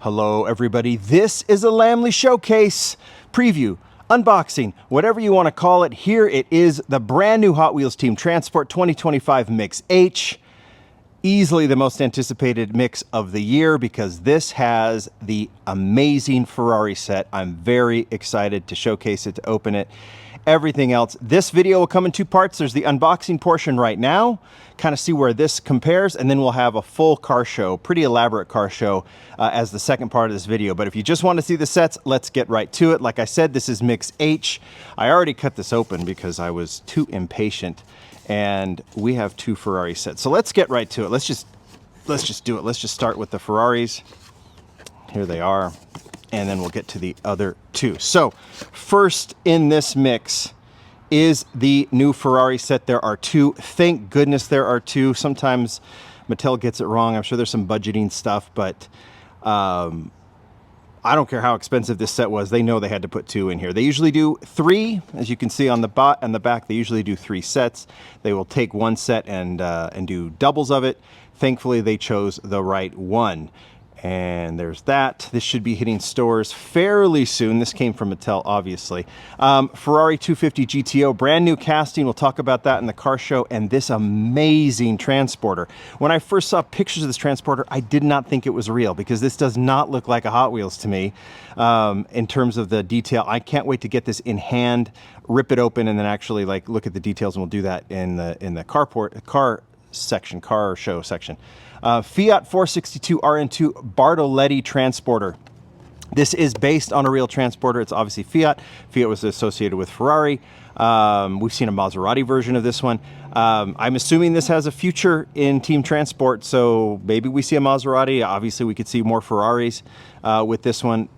Hello everybody, this is a Lamley showcase, preview, unboxing, whatever you want to call it. Here it is, the brand new Hot Wheels Team Transport 2025 Mix H. Easily the most anticipated mix of the year because this has the amazing Ferrari set. I'm very excited to showcase it, to open it. Everything else. This video will come in two parts. There's the unboxing portion right now, kind of see where this compares, and then we'll have a full car show, pretty elaborate car show as the second part of this video. But if you just want to see the sets, let's get right to it. Like I said, this is Mix H. I already cut this open because I was too impatient, and we have two Ferrari sets. So let's get right to it. Let's just do it. Let's just start with the Ferraris. Here they are. And then we'll get to the other two. So first in this mix is the new Ferrari set. There are two. Thank goodness there are two. Sometimes Mattel gets it wrong. I'm sure there's some budgeting stuff, but I don't care how expensive this set was. They know they had to put two in here. They usually do three, as you can see on the back. They usually do three sets. They will take one set and do doubles of it. Thankfully, they chose the right one. And there's that. This should be hitting stores fairly soon. This came from Mattel, obviously. Ferrari 250 GTO, brand new casting. We'll talk about that in the car show. And this amazing transporter. When I first saw pictures of this transporter, I did not think it was real because this does not look like a Hot Wheels to me in terms of the detail. I can't wait to get this in hand, rip it open, and then actually like look at the details. And we'll do that in the car show section. Fiat 462 RN2 Bartoletti transporter. This is based on a real transporter. It's obviously Fiat. Fiat was associated with Ferrari. We've seen a Maserati version of this one. I'm assuming this has a future in Team Transport, so maybe we see a Maserati. Obviously, we could see more Ferraris with this one.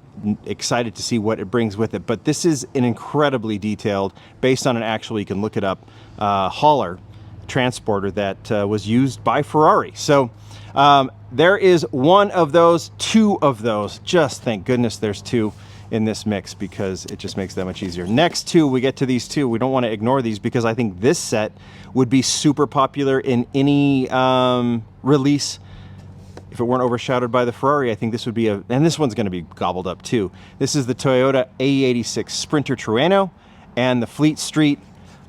Excited to see what it brings with it. But this is an incredibly detailed, based on an actual, you can look it up, hauler transporter that was used by Ferrari. So there is one of those, two of those. Just thank goodness there's two in this mix because it just makes that much easier. Next two, we get to these two. We don't want to ignore these because I think this set would be super popular in any release. If it weren't overshadowed by the Ferrari, I think this would be and this one's going to be gobbled up too. This is the Toyota AE86 Sprinter Trueno and the Fleet Street.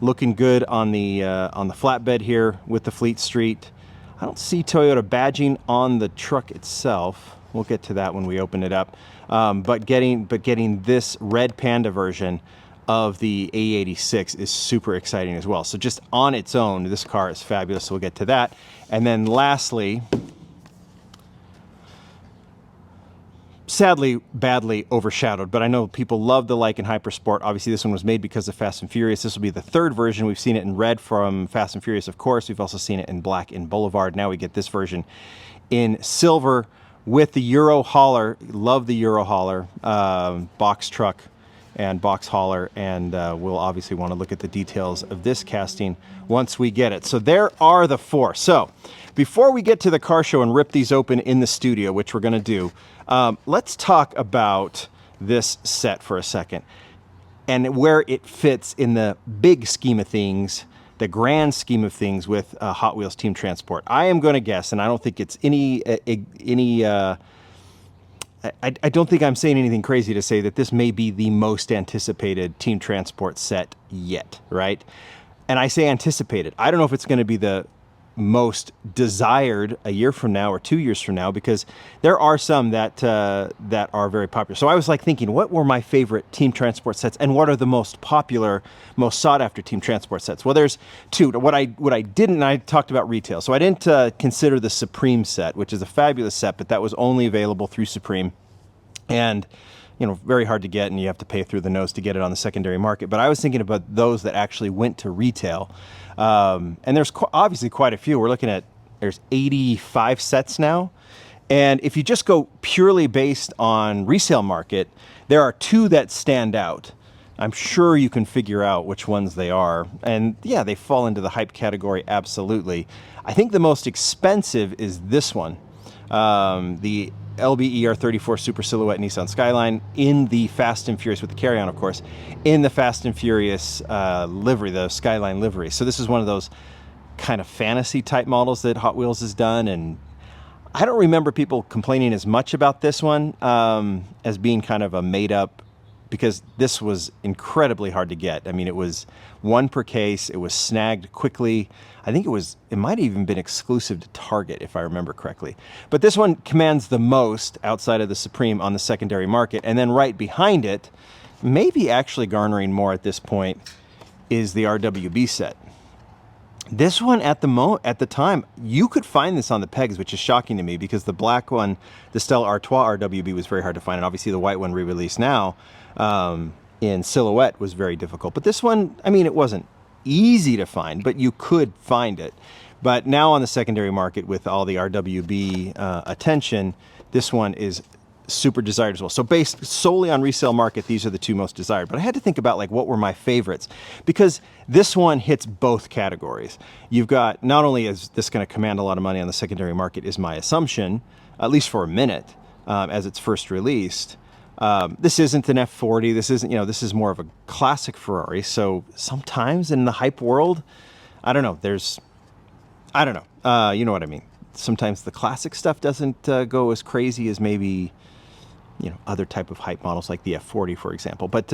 Looking good on the flatbed here with the Fleet Street. I don't see Toyota badging on the truck itself. We'll get to that when we open it up. But getting this Red Panda version of the AE86 is super exciting as well. So just on its own, this car is fabulous. So we'll get to that. And then lastly, sadly, badly overshadowed, but I know people love the Lykan Hypersport. Obviously, this one was made because of Fast and Furious. This will be the third version. We've seen it in red from Fast and Furious, of course. We've also seen it in black in Boulevard. Now we get this version in silver with the Euro hauler. Love the Euro hauler, box truck and box hauler, and we'll obviously want to look at the details of this casting once we get it. So there are the four. So before we get to the car show and rip these open in the studio, which we're going to do, let's talk about this set for a second and where it fits in the big scheme of things, the grand scheme of things with Hot Wheels Team Transport. I am going to guess, and I don't think it's I don't think I'm saying anything crazy to say that this may be the most anticipated Team Transport set yet, right? And I say anticipated. I don't know if it's going to be the most desired a year from now or 2 years from now, because there are some that are very popular. So I was like thinking, what were my favorite Team Transport sets, and what are the most popular, most sought after Team Transport sets? Well, there's two. What I didn't, I talked about retail, so I didn't consider the Supreme set, which is a fabulous set, but that was only available through Supreme, and you know, very hard to get, and you have to pay through the nose to get it on the secondary market. But I was thinking about those that actually went to retail. And there's obviously quite a few. We're looking at, there's 85 sets now. And if you just go purely based on resale market, there are two that stand out. I'm sure you can figure out which ones they are. And yeah, they fall into the hype category, absolutely. I think the most expensive is this one, the LBER34 Super Silhouette Nissan Skyline in the Fast and Furious, with the carry-on, of course, in the Fast and Furious livery, the Skyline livery. So this is one of those kind of fantasy type models that Hot Wheels has done, and I don't remember people complaining as much about this one as being kind of a made up, because this was incredibly hard to get. I mean, it was one per case. It was snagged quickly. I think it might have even been exclusive to Target, if I remember correctly. But this one commands the most outside of the Supreme on the secondary market. And then right behind it, maybe actually garnering more at this point, is the RWB set. This one at the time, you could find this on the pegs, which is shocking to me because the black one, the Stella Artois RWB, was very hard to find. And obviously the white one re-released now in silhouette was very difficult. But this one, I mean, it wasn't easy to find, but you could find it. But now on the secondary market with all the RWB attention, this one is super desired as well. So based solely on resale market, these are the two most desired. But I had to think about like what were my favorites, because this one hits both categories. You've got, not only is this going to command a lot of money on the secondary market, is my assumption, at least for a minute, as it's first released. This isn't an F40. This isn't, this is more of a classic Ferrari. So sometimes in the hype world, I don't know, you know what I mean. Sometimes the classic stuff doesn't go as crazy as maybe, other type of hype models like the F40, for example. But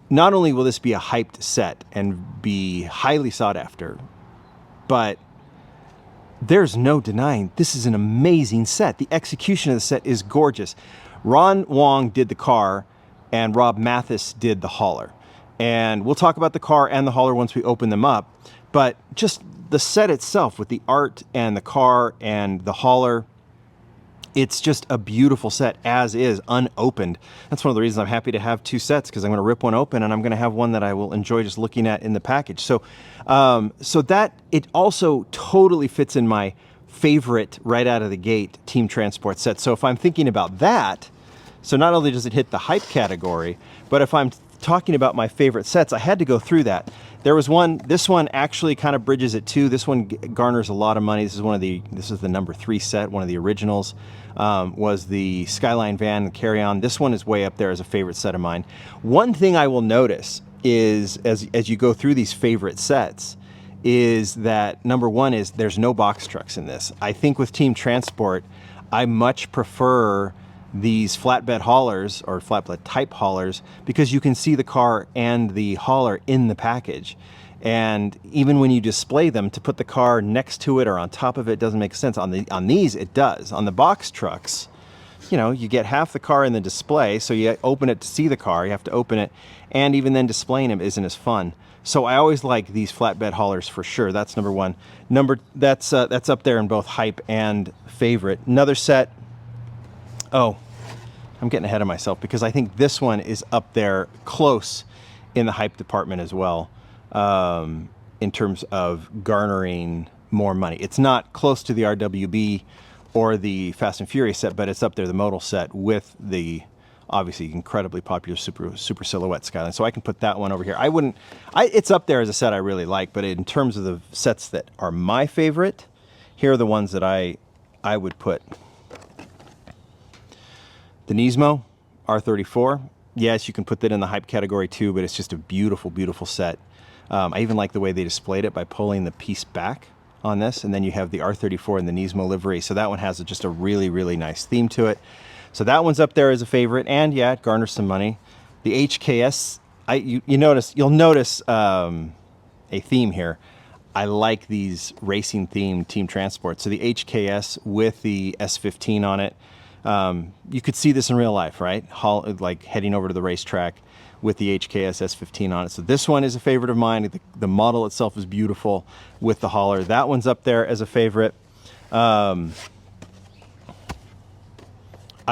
not only will this be a hyped set and be highly sought after, but there's no denying this is an amazing set. The execution of the set is gorgeous. Ron Wong did the car and Rob Mathis did the hauler. And we'll talk about the car and the hauler once we open them up. But just the set itself with the art and the car and the hauler, it's just a beautiful set as is, unopened. That's one of the reasons I'm happy to have two sets, because I'm going to rip one open and I'm going to have one that I will enjoy just looking at in the package. So, so that it also totally fits in my favorite right out of the gate Team Transport set. So if I'm thinking about that, so not only does it hit the hype category, but if I'm talking about my favorite sets, I had to go through that. There was one, this one actually kind of bridges it too. This one garners a lot of money. This is the number 3 set, one of the originals, was the Skyline van, the carry-on. This one is way up there as a favorite set of mine. One thing I will notice is, as you go through these favorite sets, is that number one is there's no box trucks in this. I think with Team Transport, I much prefer these flatbed haulers or flatbed type haulers, because you can see the car and the hauler in the package. And even when you display them, to put the car next to it or on top of it doesn't make sense. On these, it does. On the box trucks, you get half the car in the display, so you open it to see the car, you have to open it, and even then displaying them isn't as fun. So I always like these flatbed haulers for sure. That's number one. That's up there in both hype and favorite. Another set, oh, I'm getting ahead of myself, because I think this one is up there close in the hype department as well, in terms of garnering more money. It's not close to the RWB or the Fast and Furious set, but it's up there, the modal set, with the obviously incredibly popular super silhouette Skyline. So I can put that one over here. It's up there as a set I really like, but in terms of the sets that are my favorite, here are the ones that I would put. The Nismo R34. Yes, you can put that in the hype category too, but it's just a beautiful, beautiful set. I even like the way they displayed it by pulling the piece back on this, and then you have the R34 and the Nismo livery. So that one has just a really, really nice theme to it. So that one's up there as a favorite, and yeah, it garners some money. The HKS, you'll notice a theme here. I like these racing themed Team Transport. So the HKS with the S15 on it. You could see this in real life, right? Like heading over to the racetrack with the HKS S15 on it. So this one is a favorite of mine. The model itself is beautiful with the hauler. That one's up there as a favorite. I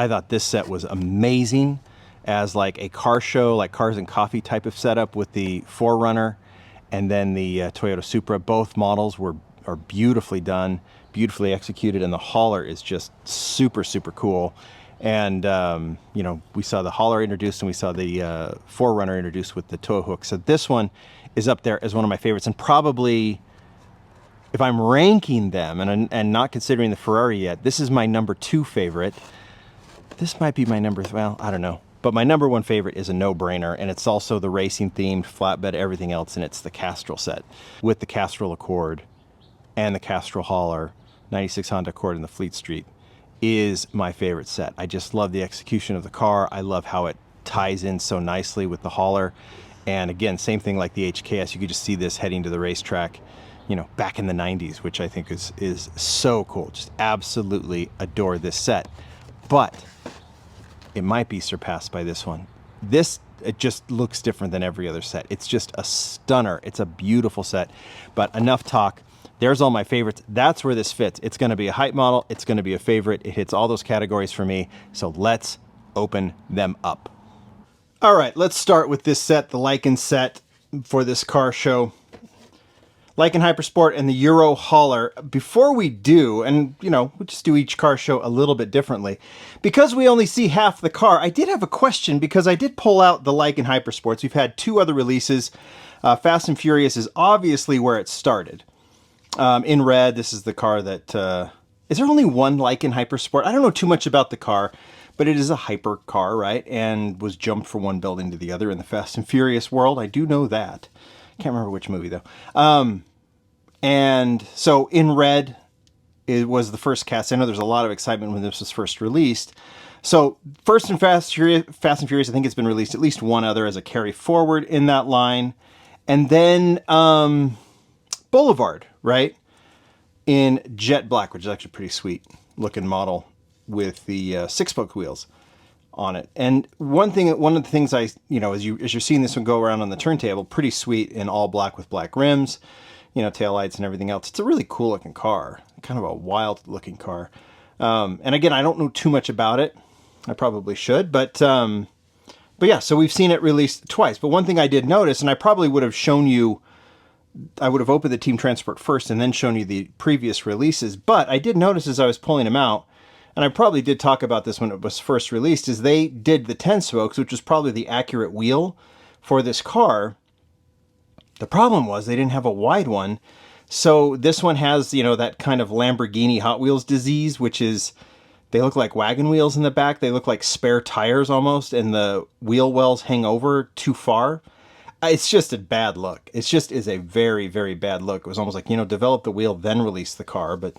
thought this set was amazing as like a car show, like Cars and Coffee type of setup, with the 4Runner and then the Toyota Supra. Both models are beautifully done, beautifully executed, and the hauler is just super, super cool. And we saw the hauler introduced, and we saw the 4Runner introduced with the tow hook. So this one is up there as one of my favorites, and probably, if I'm ranking them and not considering the Ferrari yet, this is my number 2 favorite. This might be my well, I don't know. But my number 1 favorite is a no-brainer, and it's also the racing themed flatbed, everything else, and it's the Castrol set with the Castrol Accord and the Castrol hauler 96 Honda Accord in the Fleet Street is my favorite set. I just love the execution of the car. I love how it ties in so nicely with the hauler. And again, same thing like the HKS. You could just see this heading to the racetrack, you know, back in the 90s, which I think is so cool. Just absolutely adore this set. But it might be surpassed by this one. This, it just looks different than every other set. It's just a stunner. It's a beautiful set. But enough talk. There's all my favorites. That's where this fits. It's going to be a hype model. It's going to be a favorite. It hits all those categories for me. So let's open them up. All right, let's start with this set, the Lykan set for this car show. Lykan Hypersport and the Euro hauler. Before we do, and you know, we'll just do each car show a little bit differently. Because we only see half the car, I did have a question because I did pull out the Lykan Hypersports. We've had 2 other releases. Fast and Furious is obviously where it started. In red, this is the car that... is there only one Lykan Hypersport? I don't know too much about the car, but it is a hyper car, right? And was jumped from one building to the other in the Fast and Furious world. I do know that. Can't remember which movie, though. And so in red, it was the first cast. I know there's a lot of excitement when this was first released. So first and Fast and Furious, I think it's been released at least one other as a carry forward in that line. And then Boulevard, right? In jet black, which is actually a pretty sweet looking model with the 6-spoke wheels on it. And one of the things I, you know, as you're seeing this one go around on the turntable, pretty sweet in all black with black rims, you know, taillights and everything else. It's a really cool looking car, kind of a wild looking car. And again, I don't know too much about it. I probably should, but yeah, so we've seen it released twice. But one thing I did notice, and I probably would have shown you, I would have opened the Team Transport first and then shown you the previous releases. But I did notice as I was pulling them out, and I probably did talk about this when it was first released, is they did the 10 spokes, which was probably the accurate wheel for this car. The problem was they didn't have a wide one. So this one has, you know, that kind of Lamborghini Hot Wheels disease, which is, they look like wagon wheels in the back. They look like spare tires almost, and the wheel wells hang over too far. It's just a bad look. It just is a very, very bad look. It was almost like, you know, develop the wheel, then release the car. But,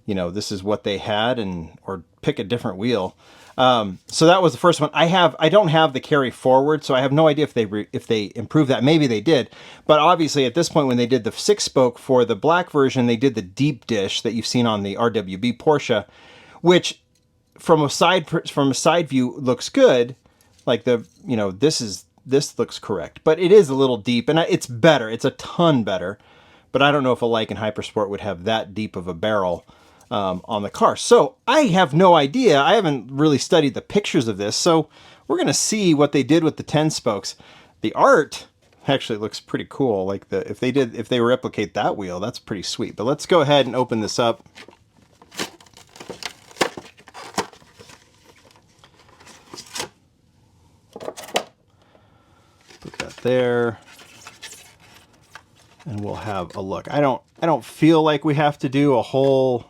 you know, this is what they had, or pick a different wheel. So that was the first one. I don't have the carry forward, so I have no idea if they improved that. Maybe they did. But obviously at this point, when they did the 6-spoke for the black version, they did the deep dish that you've seen on the RWB Porsche, which from a side view looks good. Like the, you know, this looks correct, but it is a little deep, and it's better. It's a ton better, but I don't know if a Lykan Hypersport would have that deep of a barrel on the car. So I have no idea. I haven't really studied the pictures of this, so we're going to see what they did with the 10 spokes. The art actually looks pretty cool. Like if they replicate that wheel, that's pretty sweet. But let's go ahead and open this up. Put that there, and we'll have a look. I don't feel like we have to do a whole,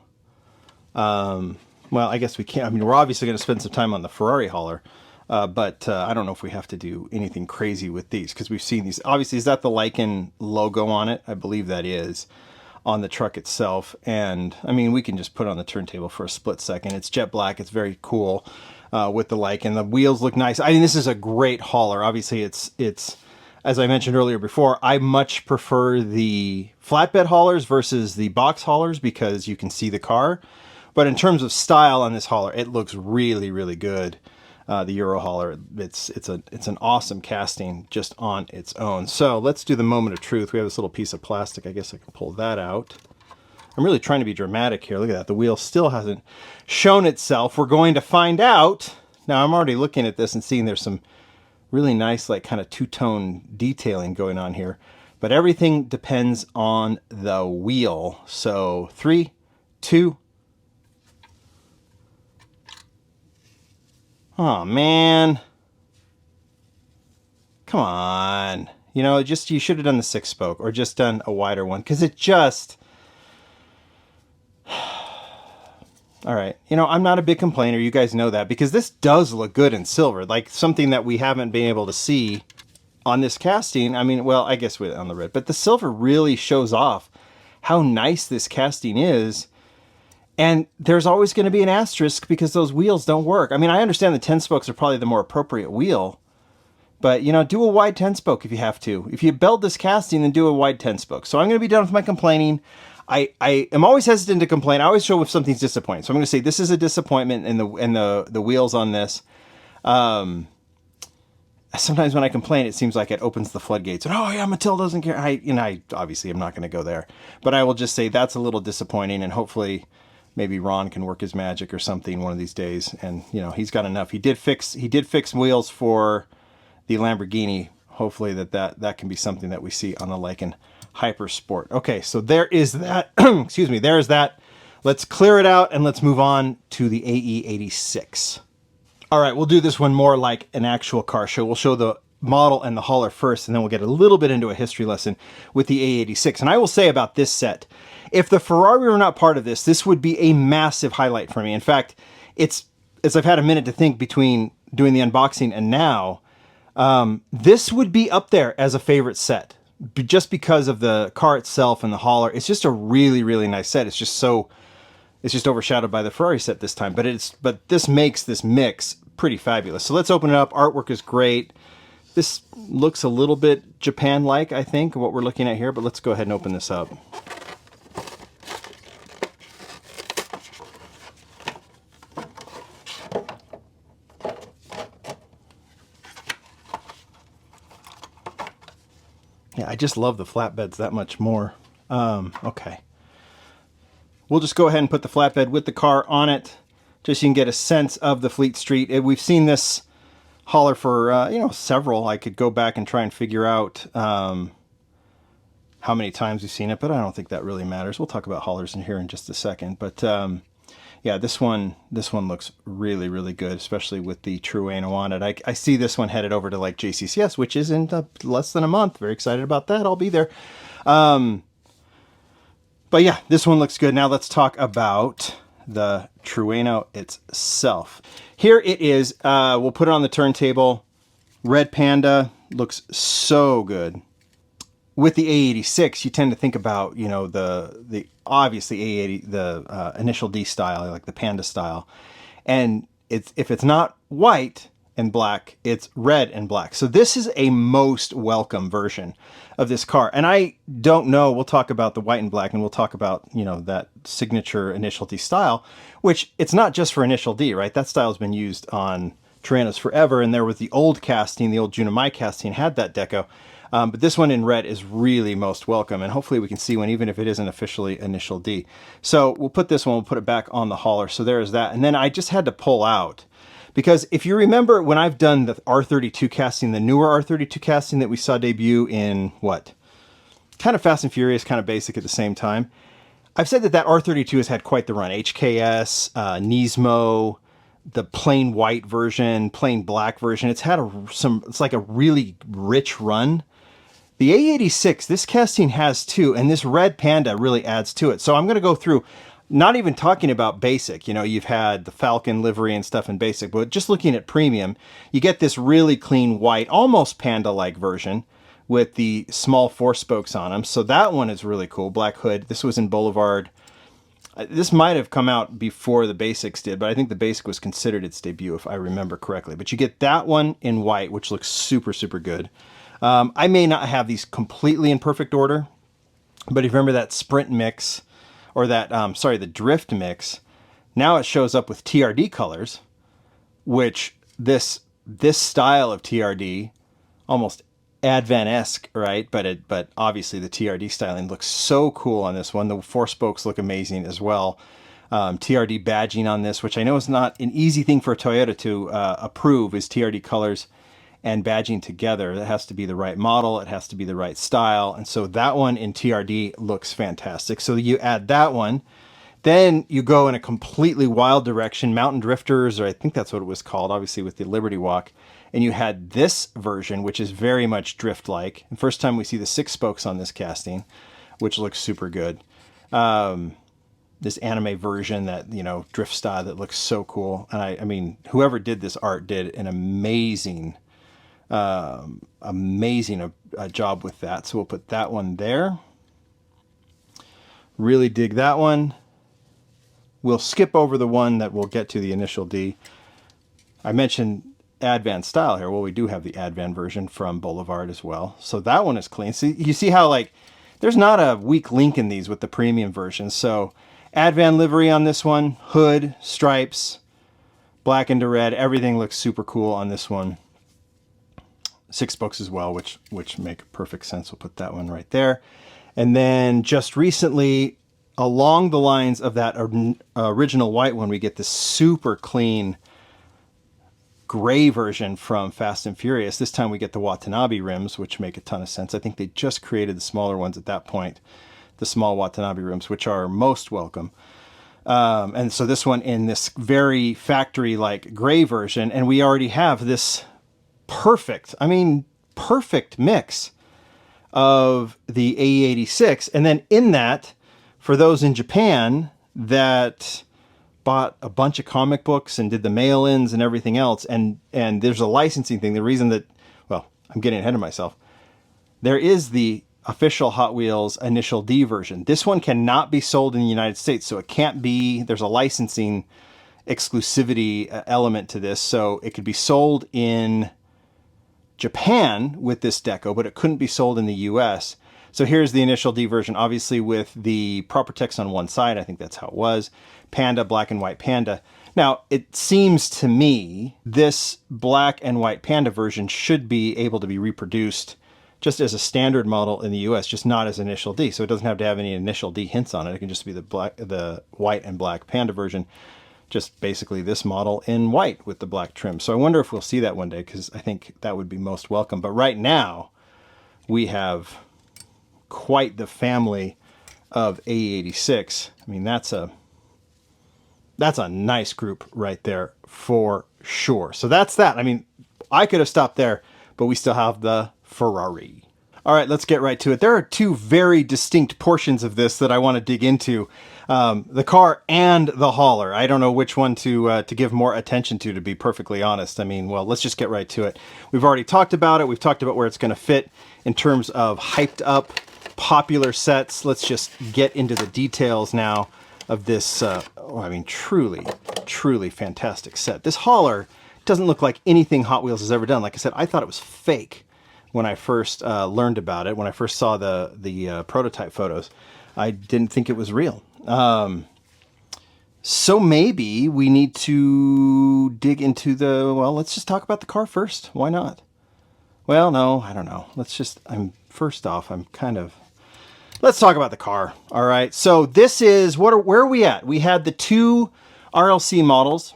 well, I guess we can't. I mean, we're obviously going to spend some time on the Ferrari hauler, but I don't know if we have to do anything crazy with these, because we've seen these. Obviously, is that the Lykan logo on it? I believe that is on the truck itself. And I mean, we can just put it on the turntable for a split second. It's jet black. It's very cool. With the Lykan. The wheels look nice. I mean, this is a great hauler. Obviously, it's as I mentioned earlier before, I much prefer the flatbed haulers versus the box haulers because you can see the car. But in terms of style on this hauler, it looks really, really good. The Euro hauler, it's an awesome casting just on its own. So let's do the moment of truth. We have this little piece of plastic. I guess I can pull that out. I'm really trying to be dramatic here. Look at that. The wheel still hasn't shown itself. We're going to find out. Now, I'm already looking at this and seeing there's some really nice, like, kind of two-tone detailing going on here. But everything depends on the wheel. So 3, 2. Oh, man. Come on. You know, you should have done the 6-spoke or just done a wider one, because it just... All right, you know, I'm not a big complainer, you guys know that, because this does look good in silver, like something that we haven't been able to see on this casting. I mean, well, I guess on the red, but the silver really shows off how nice this casting is. And there's always going to be an asterisk because those wheels don't work. I mean, I understand the 10 spokes are probably the more appropriate wheel, but, you know, do a wide 10 spoke if you have to. If you build this casting, then do a wide 10 spoke. So I'm going to be done with my complaining. I am always hesitant to complain. I always show if something's disappointing. So I'm going to say this is a disappointment in the wheels on this. Sometimes when I complain, it seems like it opens the floodgates. And, oh yeah, Mattel doesn't care. I obviously am not going to go there, but I will just say that's a little disappointing. And hopefully, maybe Ron can work his magic or something one of these days. And you know, he's got enough. He did fix wheels for the Lamborghini. Hopefully that can be something that we see on the Lykan Hypersport. Okay, so there is that. Excuse me. There is that. Let's clear it out and let's move on to the AE86. All right, we'll do this one more like an actual car show. We'll show the model and the hauler first, and then we'll get a little bit into a history lesson with the AE86. And I will say about this set, if the Ferrari were not part of this would be a massive highlight for me. In fact, it's, as I've had a minute to think between doing the unboxing and now, this would be up there as a favorite set. Just because of the car itself and the hauler. It's just a really, really nice set. It's just overshadowed by the Ferrari set this time, but this makes this mix pretty fabulous. So let's open it up. Artwork is great. This looks a little bit Japan-like, I think, what we're looking at here, but let's go ahead and open this up. Yeah, I just love the flatbeds that much more. Okay. We'll just go ahead and put the flatbed with the car on it, just so you can get a sense of the Fleet Street. We've seen this hauler for, you know, several. I could go back and try and figure out how many times we've seen it, but I don't think that really matters. We'll talk about haulers in here in just a second. But yeah, this one looks really, really good, especially with the Trueno on it. I see this one headed over to like JCCS, which is in less than a month. Very excited about that. I'll be there. But yeah, this one looks good. Now let's talk about the Trueno itself. Here it is. We'll put it on the turntable. Red Panda looks so good. With the AE86, you tend to think about, you know, the obviously A80, the initial D style, like the Panda style, and if it's not white and black, it's red and black. So this is a most welcome version of this car. And I don't know, we'll talk about the white and black, and we'll talk about, you know, that signature initial D style, which it's not just for initial D, right? That style has been used on Truenos forever, and there was the old casting, the old Junimai casting had that deco. But this one in red is really most welcome, and hopefully we can see one even if it isn't officially initial D. So we'll put this one, we'll put it back on the hauler. So there is that. And then I just had to pull out, because if you remember when I've done the R32 casting, the newer R32 casting that we saw debut in what? Kind of Fast and Furious, kind of basic at the same time. I've said that R32 has had quite the run. HKS, Nismo, the plain white version, plain black version. It's had it's like a really rich run. The AE86, this casting has too, and this Red Panda really adds to it. So I'm going to go through, not even talking about basic. You know, you've had the Falcon livery and stuff in basic, but just looking at premium, you get this really clean white, almost Panda-like version with the small 4 spokes on them. So that one is really cool. Black hood. This was in Boulevard. This might have come out before the basics did, but I think the basic was considered its debut, if I remember correctly. But you get that one in white, which looks super, super good. I may not have these completely in perfect order, but if you remember that Sprint mix, or that, the Drift mix, now it shows up with TRD colors, which this style of TRD, almost Advan-esque, right? But obviously the TRD styling looks so cool on this one. The 4 spokes look amazing as well. TRD badging on this, which I know is not an easy thing for Toyota to approve, is TRD colors and badging together. It has to be the right model, it has to be the right style, and so that one in TRD looks fantastic. So you add that one, then you go in a completely wild direction, Mountain Drifters, or I think that's what it was called, obviously with the Liberty Walk, and you had this version, which is very much drift-like. And first time we see the 6 spokes on this casting, which looks super good. This anime version that, you know, drift style that looks so cool. And I mean, whoever did this art did an amazing job with that. So we'll put that one there. Really dig that one. we'll skip over the one that we'll get to, the initial D. I mentioned Advan style here. Well, we do have the Advan version from Boulevard as well. So that one is clean. See, you see how, like, there's not a weak link in these with the premium version. So Advan livery on this one, hood, stripes, black into red. Everything looks super cool on this one. 6 spokes as well, which make perfect sense. We'll put that one right there. And then just recently, along the lines of that original white one, we get this super clean gray version from Fast and Furious. This time we get the Watanabe rims, which make a ton of sense. I think they just created the smaller ones at that point, the small Watanabe rims, which are most welcome. And so this one in this very factory-like gray version, and we already have this perfect mix of the AE86. And then in that, for those in Japan that bought a bunch of comic books and did the mail-ins and everything else, and there's a licensing thing. The reason that, well, I'm getting ahead of myself. There is the official Hot Wheels Initial D version. This one cannot be sold in the United States, so it can't be, there's a licensing exclusivity element to this, so it could be sold in Japan with this deco, but it couldn't be sold in the US. So here's the Initial D version, obviously with the proper text on one side. I think that's how it was. Panda, black and white Panda. Now, it seems to me this black and white Panda version should be able to be reproduced just as a standard model in the US, just not as Initial D. So it doesn't have to have any Initial D hints on it. It can just be the white and black Panda version. Just basically this model in white with the black trim. So I wonder if we'll see that one day, because I think that would be most welcome. But right now, we have quite the family of AE86. I mean, that's a nice group right there for sure. So that's that. I mean, I could have stopped there, but we still have the Ferrari. All right, let's get right to it. There are two very distinct portions of this that I want to dig into. The car and the hauler. I don't know which one to give more attention to be perfectly honest. I mean, well, let's just get right to it. We've already talked about it. We've talked about where it's going to fit in terms of hyped up popular sets. Let's just get into the details now of this, I mean, truly, truly fantastic set. This hauler doesn't look like anything Hot Wheels has ever done. Like I said, I thought it was fake when I first learned about it. When I first saw the prototype photos, I didn't think it was real. So maybe we need to dig into well, let's just talk about the car first. Why not? Well, no, I don't know. Let's talk about the car. All right. So this is, where are we at? We had the 2 RLC models,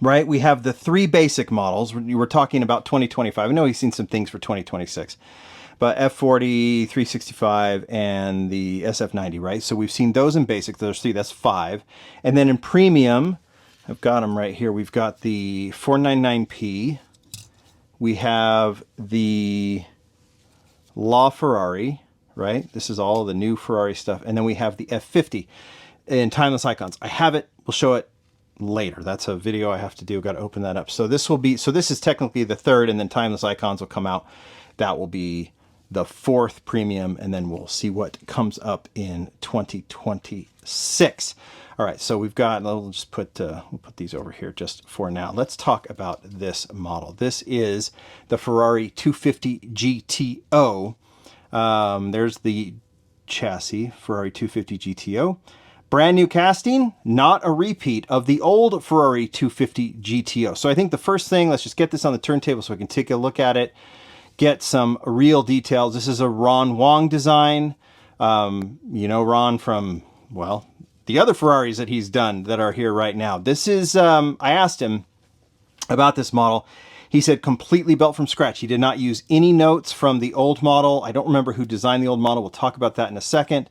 right? We have the 3 basic models. We're talking about 2025. I know you've seen some things for 2026, but F40, 365, and the SF90, right? So we've seen those in basic. Those 3, that's 5. And then in premium, I've got them right here. We've got the 499P. We have the LaFerrari, right? This is all the new Ferrari stuff. And then we have the F50 in Timeless Icons. I have it. We'll show it later. That's a video I have to do. Got to open that up. So this is technically the 3rd, and then Timeless Icons will come out. That will be the 4th premium, and then we'll see what comes up in 2026. All right, so we've got, we'll just put we'll put these over here just for now. Let's talk about this model. This is the Ferrari 250 GTO. There's the chassis, Ferrari 250 GTO. Brand new casting, not a repeat of the old Ferrari 250 GTO. So I think the first thing, let's just get this on the turntable so we can take a look at it, get some real details. This is a Ron Wong design. You know Ron from, well, the other Ferraris that he's done that are here right now. This is, I asked him about this model. He said completely built from scratch. He did not use any notes from the old model. I don't remember who designed the old model. We'll talk about that in a second.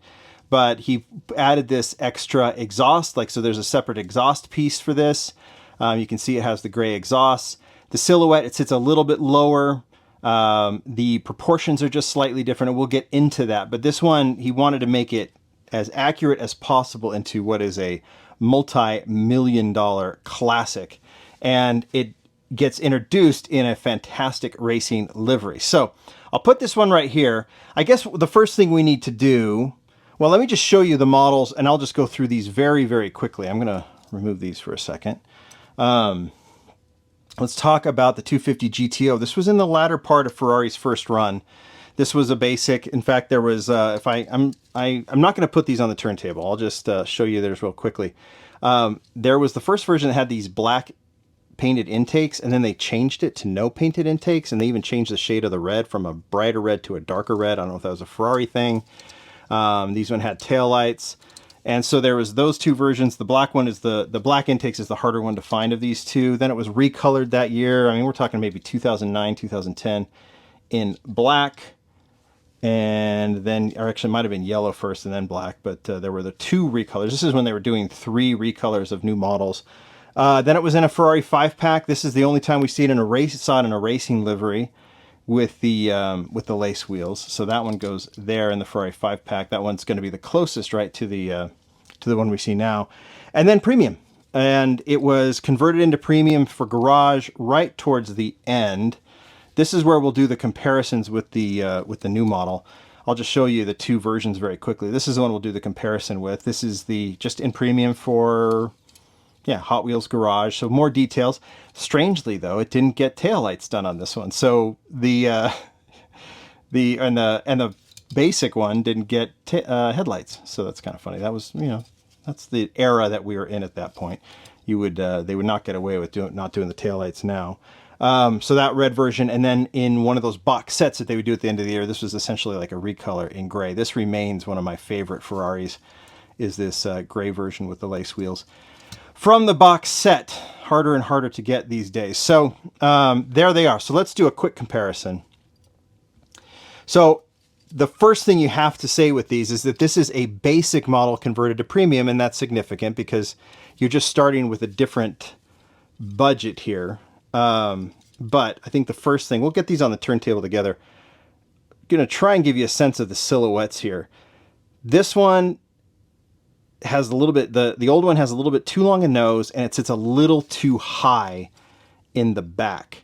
But he added this extra exhaust. So there's a separate exhaust piece for this. You can see it has the gray exhaust. The silhouette, it sits a little bit lower. The proportions are just slightly different, and we'll get into that. But this one, he wanted to make it as accurate as possible into what is a multi-million-dollar classic. And it gets introduced in a fantastic racing livery. So I'll put this one right here. I guess the first thing we need to do Well, let me just show you the models, and I'll just go through these very, very quickly. I'm going to remove these for a second. Let's talk about the 250 GTO. This was in the latter part of Ferrari's first run. This was a basic. In fact, there was. I'm not going to put these on the turntable. I'll just show you theirs real quickly. There was the first version that had these black painted intakes, and then they changed it to no painted intakes, and they even changed the shade of the red from a brighter red to a darker red. I don't know if that was a Ferrari thing. These one had taillights. And so there was those two versions. The black one is the black intakes is the harder one to find of these two. Then it was recolored that year. I mean, we're talking maybe 2009, 2010 in black. And then, or actually it might have been yellow first and then black, but there were the two recolors. This is when they were doing 3 recolors of new models. Then it was in a Ferrari 5-pack. This is the only time we see it in a race. Saw it in a racing livery with the lace wheels. So that one goes there in the Ferrari 5-pack. That one's going to be the closest, right, to the one we see now. And then premium. And it was converted into premium for garage right towards the end. This is where we'll do the comparisons with the new model. I'll just show you the two versions very quickly. This is the one we'll do the comparison with. This is the just in premium for, yeah, Hot Wheels Garage. So more details. Strangely though, it didn't get taillights done on this one. So the basic one didn't get headlights. So that's kind of funny. That was, you know, that's the era that we were in at that point. You would they would not get away with not doing the taillights now. So that red version, and then in one of those box sets that they would do at the end of the year, this was essentially like a recolor in gray. This remains one of my favorite Ferraris, is this gray version with the lace wheels. From the box set, harder and harder to get these days. So there they are. So let's do a quick comparison. So the first thing you have to say with these is that this is a basic model converted to premium, and that's significant because you're just starting with a different budget here. But I think the first thing, we'll get these on the turntable together. I'm going to try and give you a sense of the silhouettes here. This one has a little bit, the old one has a little bit too long a nose, and it sits a little too high in the back.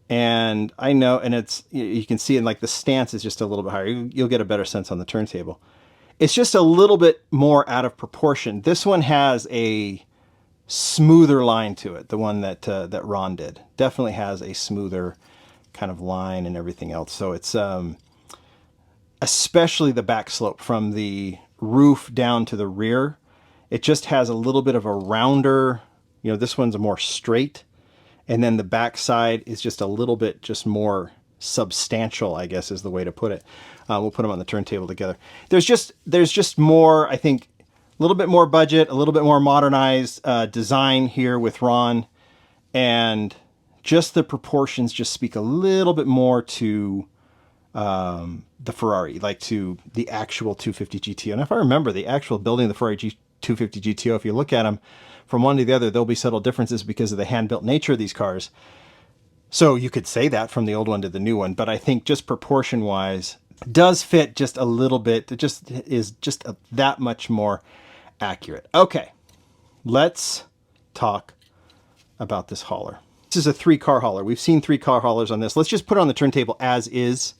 And I know, and it's, you can see in like the stance is just a little bit higher. You'll get a better sense on the turntable. It's just a little bit more out of proportion. This one has a smoother line to it. The one that that Ron did definitely has a smoother kind of line and everything else. So it's especially the back slope from the roof down to the rear. It just has a little bit of a rounder, you know, this one's more straight. And then the back side is just a little bit just more substantial, I guess is the way to put it. We'll put them on the turntable together. There's just more, I think, a little bit more budget, a little bit more modernized design here with Ron. And just the proportions just speak a little bit more to the Ferrari, like to the actual 250 GTO. And if I remember, the actual building of the Ferrari 250 GTO, if you look at them from one to the other, there'll be subtle differences because of the hand-built nature of these cars. So you could say that from the old one to the new one, but I think just proportion-wise does fit just a little bit. It just is just that much more accurate. Okay, let's talk about this hauler. This is a 3-car hauler. We've seen 3-car haulers on this. Let's just put it on the turntable as is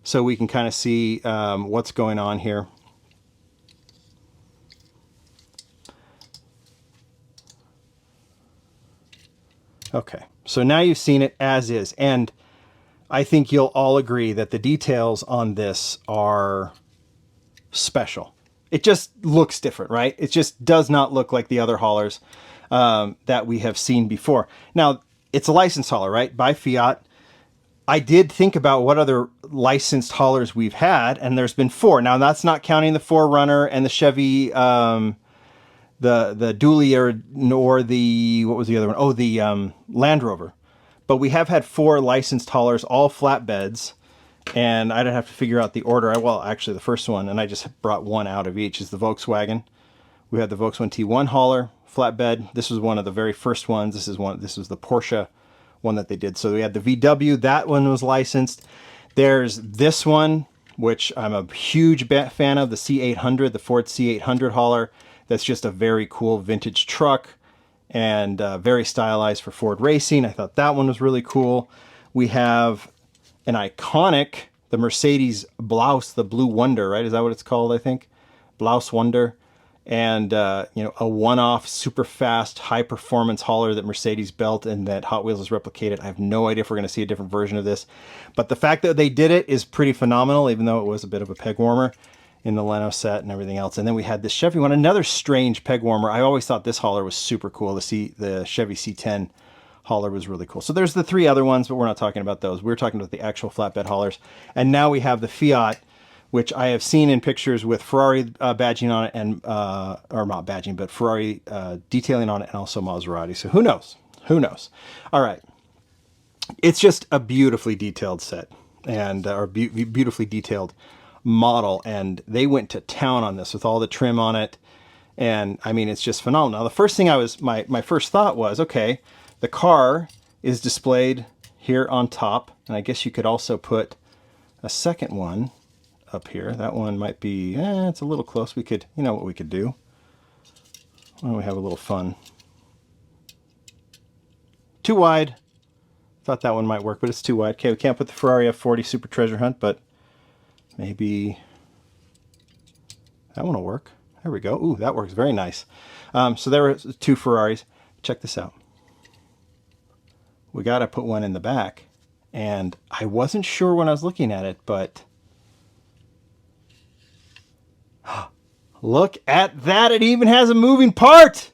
so we can kind of see what's going on here. Okay, so now you've seen it as is, and I think you'll all agree that the details on this are special. It just looks different, right? It just does not look like the other haulers that we have seen before. Now, it's a licensed hauler, right? By Fiat. I did think about what other licensed haulers we've had, and there's been 4. Now, that's not counting the 4Runner and the Chevy, the Dually, or the, what was the other one? Oh, the Land Rover. But we have had 4 licensed haulers, all flatbeds, and I didn't have to figure out the order. Well, actually, the first one, and I just brought one out of each, is the Volkswagen. We had the Volkswagen T1 hauler, flatbed. This was one of the very first ones. This was the Porsche one that they did. So we had the VW. That one was licensed. There's this one, which I'm a huge fan of, the C800, the Ford C800 hauler. That's just a very cool vintage truck and very stylized for Ford racing. I thought that one was really cool. We have an iconic, the Mercedes Blouse, the Blue Wonder, right? Is that what it's called, I think? Blouse Wonder, and you know, a one-off super fast high performance hauler that Mercedes built and that Hot Wheels has replicated. I have no idea if we're going to see a different version of this, but the fact that they did it is pretty phenomenal, even though it was a bit of a peg warmer in the Leno set and everything else. And then we had this Chevy one, another strange peg warmer. I always thought this hauler was super cool. The Chevy C10 hauler was really cool. So there's the 3 other ones, but we're not talking about those. We're talking about the actual flatbed haulers. And now we have the Fiat, which I have seen in pictures with Ferrari badging on it, and or not badging, but Ferrari detailing on it, and also Maserati. So who knows? Who knows? All right. It's just a beautifully detailed set, and or beautifully detailed model, and they went to town on this with all the trim on it. And I mean, it's just phenomenal. Now, the first thing my first thought was, okay, the car is displayed here on top, and I guess you could also put a second one up here. That one might be, it's a little close. We could, you know what we could do? Why don't we have a little fun? Too wide. Thought that one might work, but it's too wide. Okay, we can't put the Ferrari F40 Super Treasure Hunt, but maybe that one will work. There we go. Ooh, that works very nice. So there were 2 Ferraris. Check this out. We got to put one in the back, and I wasn't sure when I was looking at it, but look at that. It even has a moving part.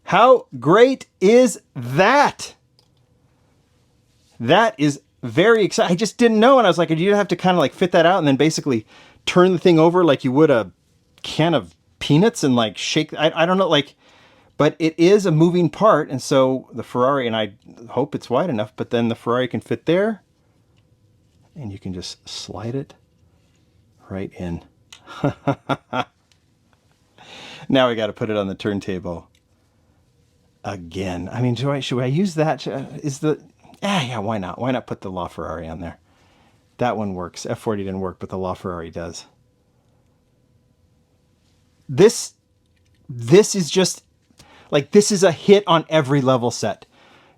How great is that? That is very exciting. I just didn't know, and I was like, you have to kind of like fit that out and then basically turn the thing over like you would a can of peanuts and like shake. I don't know, like, but it is a moving part, and so the Ferrari, and I hope it's wide enough, but then the Ferrari can fit there, and you can just slide it right in. Now we got to put it on the turntable again. I mean, should I use that? Yeah, why not? Why not put the LaFerrari on there? That one works. F40 didn't work, but the LaFerrari does. This is just like, this is a hit on every level set.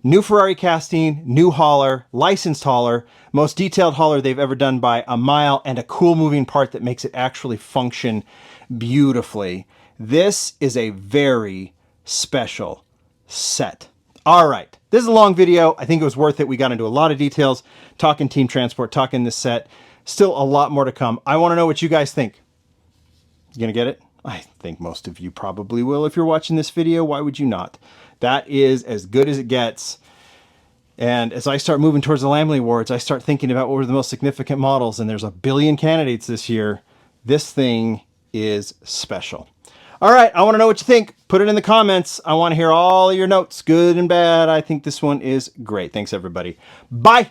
New Ferrari casting, new hauler, licensed hauler, most detailed hauler they've ever done by a mile, and a cool moving part that makes it actually function beautifully. This is a very special set. All right, this is a long video. I think it was worth it. We got into a lot of details, talking Team Transport, talking this set. Still a lot more to come. I want to know what you guys think. You gonna get it? I think most of you probably will. If you're watching this video, why would you not? That is as good as it gets. And as I start moving towards the Lamley Awards, I start thinking about what were the most significant models, and there's a billion candidates this year. This thing is special. All right, I want to know what you think. Put it in the comments. I want to hear all your notes, good and bad. I think this one is great. Thanks, everybody. Bye.